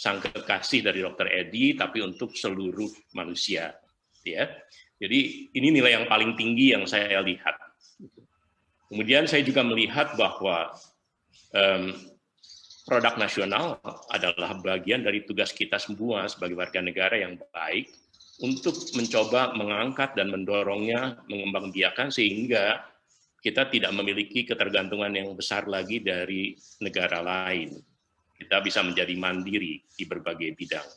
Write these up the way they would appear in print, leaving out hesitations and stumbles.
sang kekasih dari Dr. Edi, tapi untuk seluruh manusia. Ya, jadi ini nilai yang paling tinggi yang saya lihat. Kemudian saya juga melihat bahwa produk nasional adalah bagian dari tugas kita semua sebagai warga negara yang baik untuk mencoba mengangkat dan mendorongnya, mengembangbiakan sehingga kita tidak memiliki ketergantungan yang besar lagi dari negara lain. Kita bisa menjadi mandiri di berbagai bidang.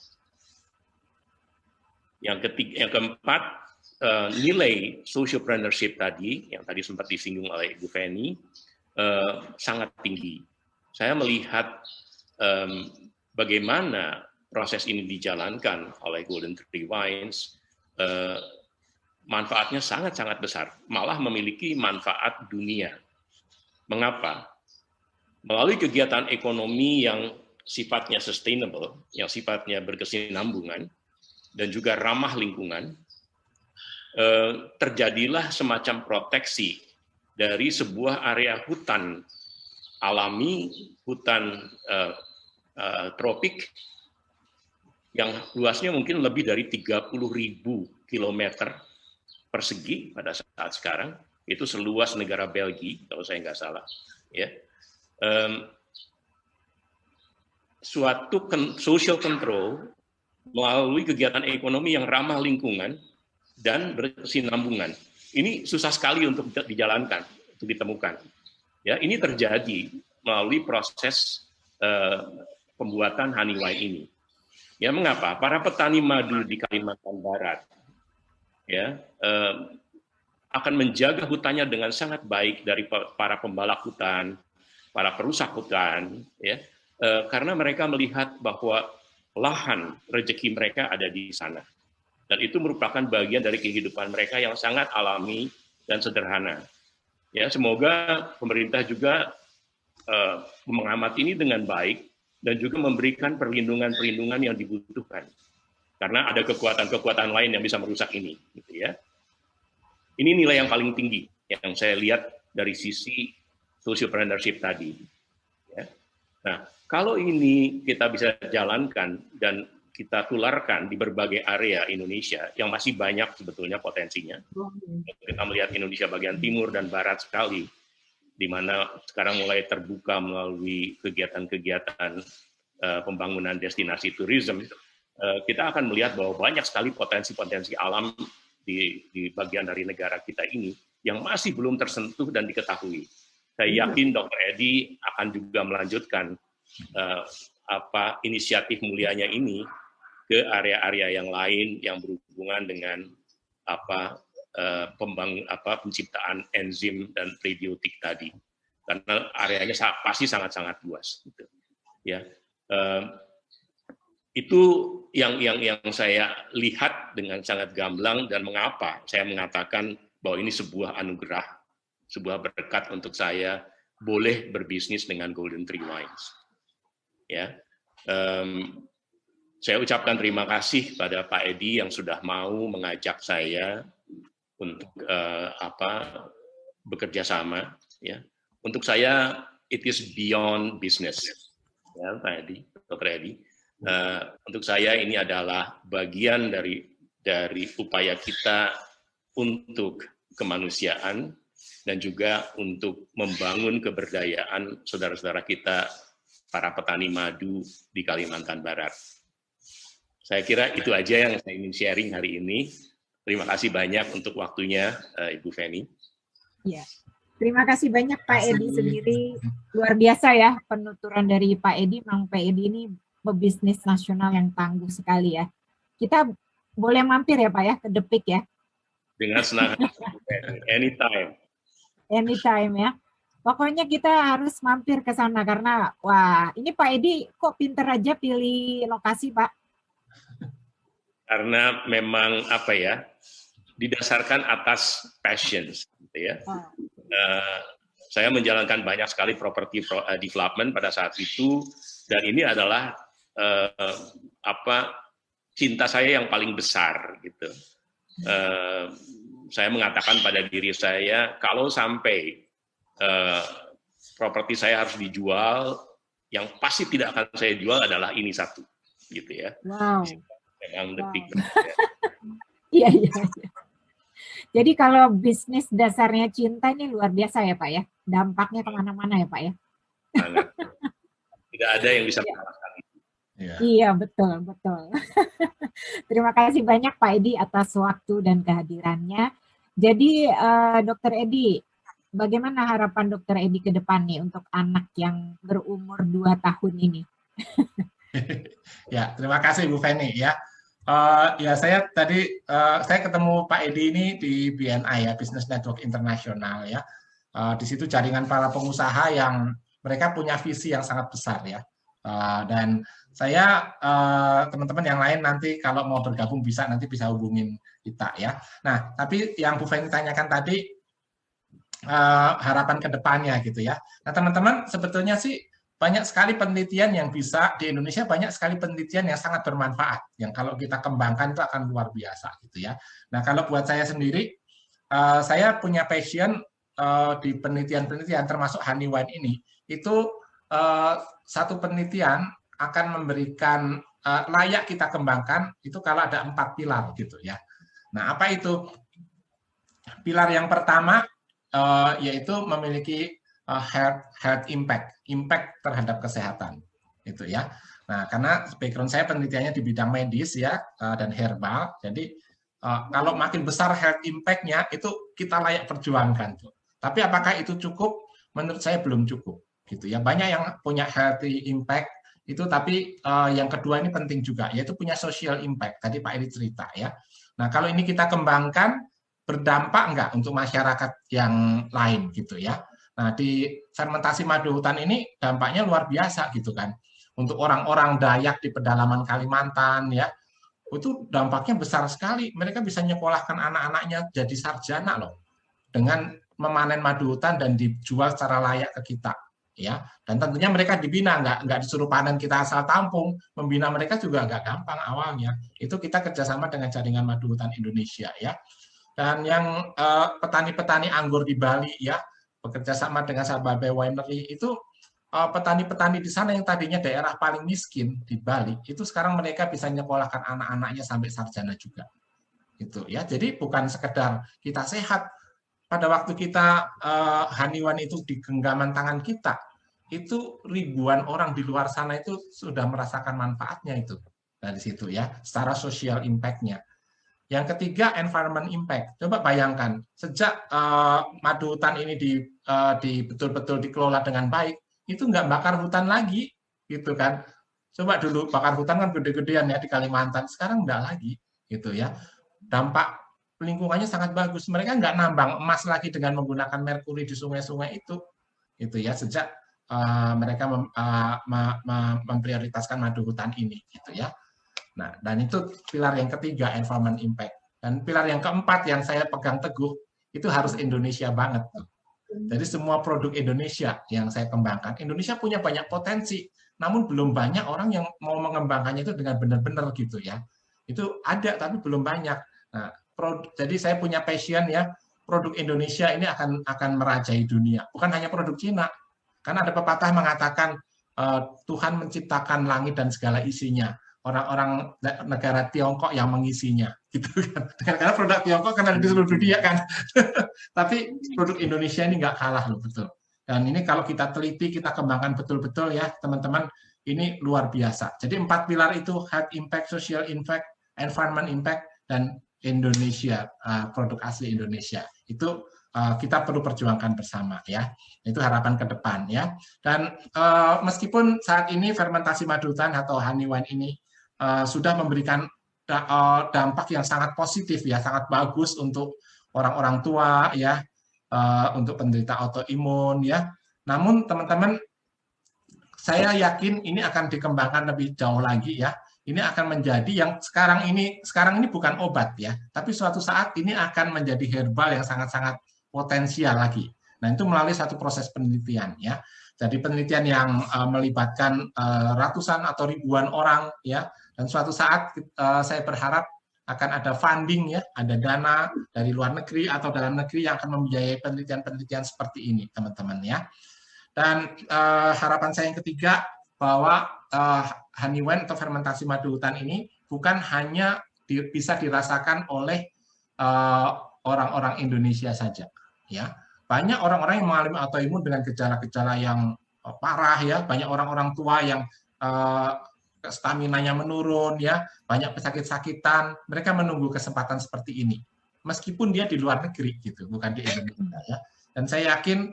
Yang keempat, nilai sociopreneurship tadi, yang tadi sempat disinggung oleh Ibu Feni, sangat tinggi. Saya melihat bagaimana proses ini dijalankan oleh Golden Tree Wines, manfaatnya sangat-sangat besar, malah memiliki manfaat dunia. Mengapa? Melalui kegiatan ekonomi yang sifatnya sustainable, yang sifatnya berkesinambungan, dan juga ramah lingkungan, terjadilah semacam proteksi dari sebuah area hutan alami, hutan tropik, yang luasnya mungkin lebih dari 30.000 kilometer persegi pada saat sekarang, itu seluas negara Belgia, kalau saya nggak salah. Ya. Suatu social control melalui kegiatan ekonomi yang ramah lingkungan dan berkesinambungan. Ini susah sekali untuk dijalankan, untuk ditemukan. Ya, ini terjadi melalui proses pembuatan honey wine ini. Ya, mengapa? Para petani madu di Kalimantan Barat ya akan menjaga hutannya dengan sangat baik dari para pembalak hutan, para perusak hutan, ya, karena mereka melihat bahwa lahan rezeki mereka ada di sana, dan itu merupakan bagian dari kehidupan mereka yang sangat alami dan sederhana. Ya, semoga pemerintah juga mengamati ini dengan baik dan juga memberikan perlindungan-perlindungan yang dibutuhkan, karena ada kekuatan-kekuatan lain yang bisa merusak ini, gitu ya. Ini nilai yang paling tinggi yang saya lihat dari sisi sociopreneurship tadi. Ya. Nah, kalau ini kita bisa jalankan dan kita tularkan di berbagai area Indonesia yang masih banyak sebetulnya potensinya. Kita melihat Indonesia bagian timur dan barat sekali, di mana sekarang mulai terbuka melalui kegiatan-kegiatan pembangunan destinasi tourism. Kita akan melihat bahwa banyak sekali potensi-potensi alam di bagian dari negara kita ini yang masih belum tersentuh dan diketahui. Saya yakin Dr. Edi akan juga melanjutkan inisiatif mulianya ini ke area-area yang lain yang berhubungan dengan penciptaan enzim dan prebiotik tadi, karena areanya pasti sangat-sangat luas. Gitu. Ya. Itu yang saya lihat dengan sangat gamblang, dan mengapa saya mengatakan bahwa ini sebuah anugerah, sebuah berkat untuk saya boleh berbisnis dengan Golden Tree Wines. Ya, saya ucapkan terima kasih pada Pak Edi yang sudah mau mengajak saya untuk bekerja sama. Ya, untuk saya it is beyond business. Ya, Pak Edi, Dr. Edi. Untuk saya ini adalah bagian dari upaya kita untuk kemanusiaan dan juga untuk membangun keberdayaan saudara-saudara kita, para petani madu di Kalimantan Barat. Saya kira itu aja yang saya ingin sharing hari ini. Terima kasih banyak untuk waktunya, Ibu Feni. Ya, terima kasih banyak Pak Edi sendiri. Luar biasa ya penuturan dari Pak Edi. Memang Pak Edi ini pebisnis nasional yang tangguh sekali ya. Kita boleh mampir ya Pak ya ke Depik ya? Dengan senang hati, anytime. Anytime ya. Pokoknya kita harus mampir ke sana karena wah, ini Pak Edi kok pinter aja pilih lokasi Pak? Karena memang didasarkan atas passions, gitu ya. Saya menjalankan banyak sekali property development pada saat itu, dan ini adalah cinta saya yang paling besar, gitu. Saya mengatakan pada diri saya, kalau sampai properti saya harus dijual, yang pasti tidak akan saya jual adalah ini satu. gitu ya. Wow. Memang the big. Iya, iya. Jadi kalau bisnis dasarnya cinta ini luar biasa ya Pak ya, dampaknya kemana-mana ya Pak ya. Sangat. Tidak ada yang bisa mengalahkan. Iya, betul, betul. Terima kasih banyak Pak Edi atas waktu dan kehadirannya. Jadi Dokter Edi, bagaimana harapan Dokter Edi ke depan nih untuk anak yang berumur 2 tahun ini? Ya, terima kasih Bu Feni ya. Ya saya tadi saya ketemu Pak Edi ini di BNI ya, Business Network International ya. Di situ jaringan para pengusaha yang mereka punya visi yang sangat besar ya. Dan saya teman-teman yang lain nanti kalau mau bergabung nanti bisa hubungin kita ya. Nah, tapi yang Bu Feni tanyakan tadi harapan ke depannya gitu ya. Nah, teman-teman sebetulnya sih banyak sekali penelitian yang bisa di Indonesia, banyak sekali penelitian yang sangat bermanfaat yang kalau kita kembangkan itu akan luar biasa gitu ya. Nah, kalau buat saya sendiri saya punya passion di penelitian-penelitian termasuk Honeywine ini itu satu penelitian akan memberikan layak kita kembangkan itu kalau ada 4 pilar gitu ya. Nah, apa itu? Pilar yang pertama yaitu memiliki health impact terhadap kesehatan itu ya. Nah, karena background saya penelitiannya di bidang medis ya dan herbal, jadi kalau makin besar health impact-nya itu kita layak perjuangkan tuh. Tapi apakah itu cukup? Menurut saya belum cukup gitu ya. Banyak yang punya healthy impact itu, tapi yang kedua ini penting juga, yaitu punya social impact. Tadi Pak Edi cerita ya. Nah, kalau ini kita kembangkan, berdampak enggak untuk masyarakat yang lain gitu ya. Nah, di fermentasi madu hutan ini dampaknya luar biasa gitu kan. Untuk orang-orang Dayak di pedalaman Kalimantan ya, itu dampaknya besar sekali. Mereka bisa nyekolahkan anak-anaknya jadi sarjana loh. Dengan memanen madu hutan dan dijual secara layak ke kita. Ya, dan tentunya mereka dibina, nggak disuruh panen kita asal tampung. Membina mereka juga nggak gampang awalnya. Itu kita kerjasama dengan jaringan madu hutan Indonesia ya. Dan yang petani-petani anggur di Bali ya, bekerja sama dengan Sababe Winery itu petani-petani di sana yang tadinya daerah paling miskin di Bali itu sekarang mereka bisa nyekolahkan anak-anaknya sampai sarjana juga. Gitu ya. Jadi bukan sekedar kita sehat. Pada waktu kita Honeywine itu di genggaman tangan kita, itu ribuan orang di luar sana itu sudah merasakan manfaatnya itu dari situ ya, secara social impact-nya. Yang ketiga, environment impact. Coba bayangkan, sejak madu hutan ini betul-betul dikelola dengan baik, itu nggak bakar hutan lagi, gitu kan? Coba dulu bakar hutan kan gede-gedean ya di Kalimantan, sekarang nggak lagi, gitu ya. Dampak lingkungannya sangat bagus. Mereka nggak nambang emas lagi dengan menggunakan merkuri di sungai-sungai itu, gitu ya. Sejak mereka memprioritaskan madu hutan ini, gitu ya. Nah, dan itu pilar yang ketiga, environment impact. Dan pilar yang keempat yang saya pegang teguh, itu harus Indonesia banget. Jadi semua produk Indonesia yang saya kembangkan, Indonesia punya banyak potensi, namun belum banyak orang yang mau mengembangkannya itu dengan benar-benar gitu ya. Itu ada, tapi belum banyak. Nah, jadi saya punya passion ya, produk Indonesia ini akan merajai dunia. Bukan hanya produk Cina. Karena ada pepatah mengatakan, Tuhan menciptakan langit dan segala isinya. Orang-orang negara Tiongkok yang mengisinya, gitu kan? Karena produk Tiongkok kan ada di seluruh dunia kan, tapi produk Indonesia ini nggak kalah loh, betul. Dan ini kalau kita teliti, kita kembangkan betul-betul ya, teman-teman, ini luar biasa. Jadi 4 pilar itu, health impact, social impact, environment impact, dan Indonesia, produk asli Indonesia. Itu kita perlu perjuangkan bersama ya. Itu harapan ke depan ya. Dan meskipun saat ini fermentasi madu hutan atau Honeywine ini sudah memberikan dampak yang sangat positif ya, sangat bagus untuk orang-orang tua ya, untuk penderita autoimun ya. Namun teman-teman, saya yakin ini akan dikembangkan lebih jauh lagi ya. Ini akan menjadi yang sekarang ini bukan obat ya, tapi suatu saat ini akan menjadi herbal yang sangat-sangat potensial lagi. Nah, itu melalui satu proses penelitian ya. Jadi penelitian yang melibatkan ratusan atau ribuan orang ya. Dan suatu saat saya berharap akan ada funding ya, ada dana dari luar negeri atau dalam negeri yang akan membiayai penelitian-penelitian seperti ini, teman-teman ya. Dan harapan saya yang ketiga, bahwa honey wine atau fermentasi madu hutan ini bukan hanya bisa dirasakan oleh orang-orang Indonesia saja, ya. Banyak orang-orang yang mengalami autoimun dengan gejala-gejala yang parah, ya. Banyak orang-orang tua yang stamina-nya menurun, ya. Banyak pesakit-sakitan. Mereka menunggu kesempatan seperti ini, meskipun dia di luar negeri, gitu, bukan di Indonesia, ya. Dan saya yakin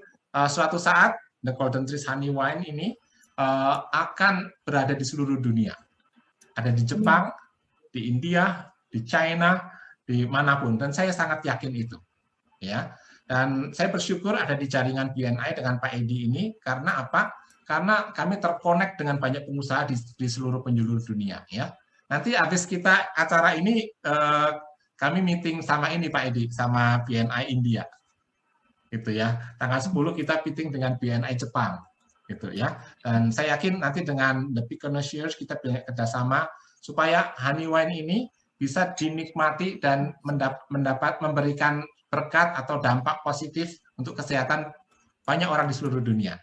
suatu saat The Golden Trees Honey Wine ini akan berada di seluruh dunia. Ada di Jepang, di India, di China, di manapun, dan saya sangat yakin itu, ya. Dan saya bersyukur ada di jaringan BNI dengan Pak Edi ini, karena apa? Karena kami terkonek dengan banyak pengusaha di seluruh penjuru dunia, ya. Nanti habis kita acara ini kami meeting sama ini Pak Edi, sama BNI India, gitu ya. Tanggal 10 kita meeting dengan BNI Jepang, gitu ya. Dan saya yakin nanti dengan The Peak Connoisseurs kita punya kerjasama supaya honey wine ini bisa dinikmati dan memberikan berkat atau dampak positif untuk kesehatan banyak orang di seluruh dunia,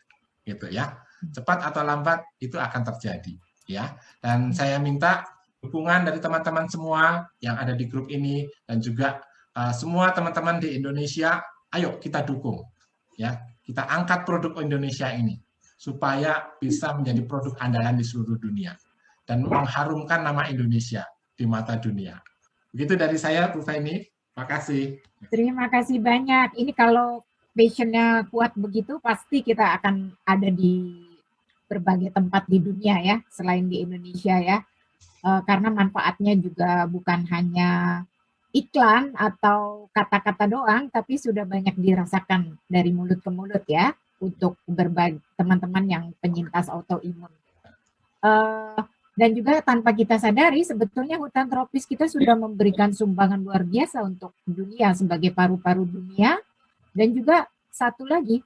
gitu ya. Cepat atau lambat itu akan terjadi, ya. Dan saya minta dukungan dari teman-teman semua yang ada di grup ini dan juga semua teman-teman di Indonesia. Ayo kita dukung, ya. Kita angkat produk Indonesia ini supaya bisa menjadi produk andalan di seluruh dunia dan mengharumkan nama Indonesia di mata dunia. Begitu dari saya, Bu Feni. Makasih. Terima kasih banyak. Ini kalau passion-nya kuat begitu, pasti kita akan ada di berbagai tempat di dunia ya, selain di Indonesia ya. Karena manfaatnya juga bukan hanya iklan atau kata-kata doang, tapi sudah banyak dirasakan dari mulut ke mulut ya, untuk berbagai teman-teman yang penyintas autoimun. Dan juga tanpa kita sadari, sebetulnya hutan tropis kita sudah memberikan sumbangan luar biasa untuk dunia sebagai paru-paru dunia. Dan juga satu lagi,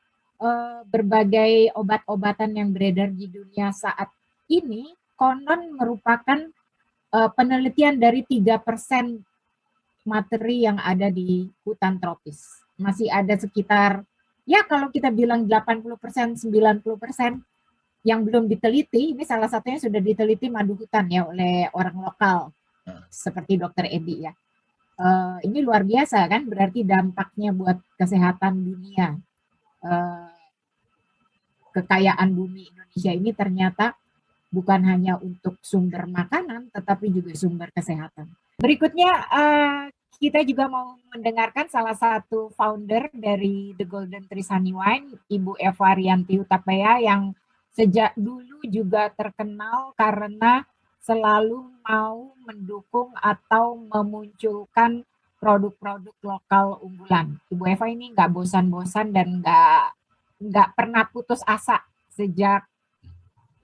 berbagai obat-obatan yang beredar di dunia saat ini, konon merupakan penelitian dari 3% materi yang ada di hutan tropis. Masih ada sekitar, ya kalau kita bilang 80%, 90%, yang belum diteliti. Ini salah satunya sudah diteliti madu hutan ya oleh orang lokal seperti Dr. Edi ya. Ini luar biasa kan, berarti dampaknya buat kesehatan dunia. Kekayaan bumi Indonesia ini ternyata bukan hanya untuk sumber makanan, tetapi juga sumber kesehatan. Berikutnya kita juga mau mendengarkan salah satu founder dari The Golden Trees Honey Wine, Ibu Eva Rianti Utapaya, yang sejak dulu juga terkenal karena selalu mau mendukung atau memunculkan produk-produk lokal unggulan. Ibu Eva ini nggak bosan-bosan dan nggak pernah putus asa sejak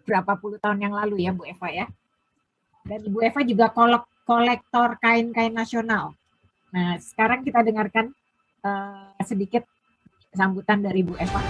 berapa puluh tahun yang lalu ya Bu Eva ya. Dan Ibu Eva juga kolektor kain-kain nasional. Nah sekarang kita dengarkan sedikit sambutan dari Bu Eva.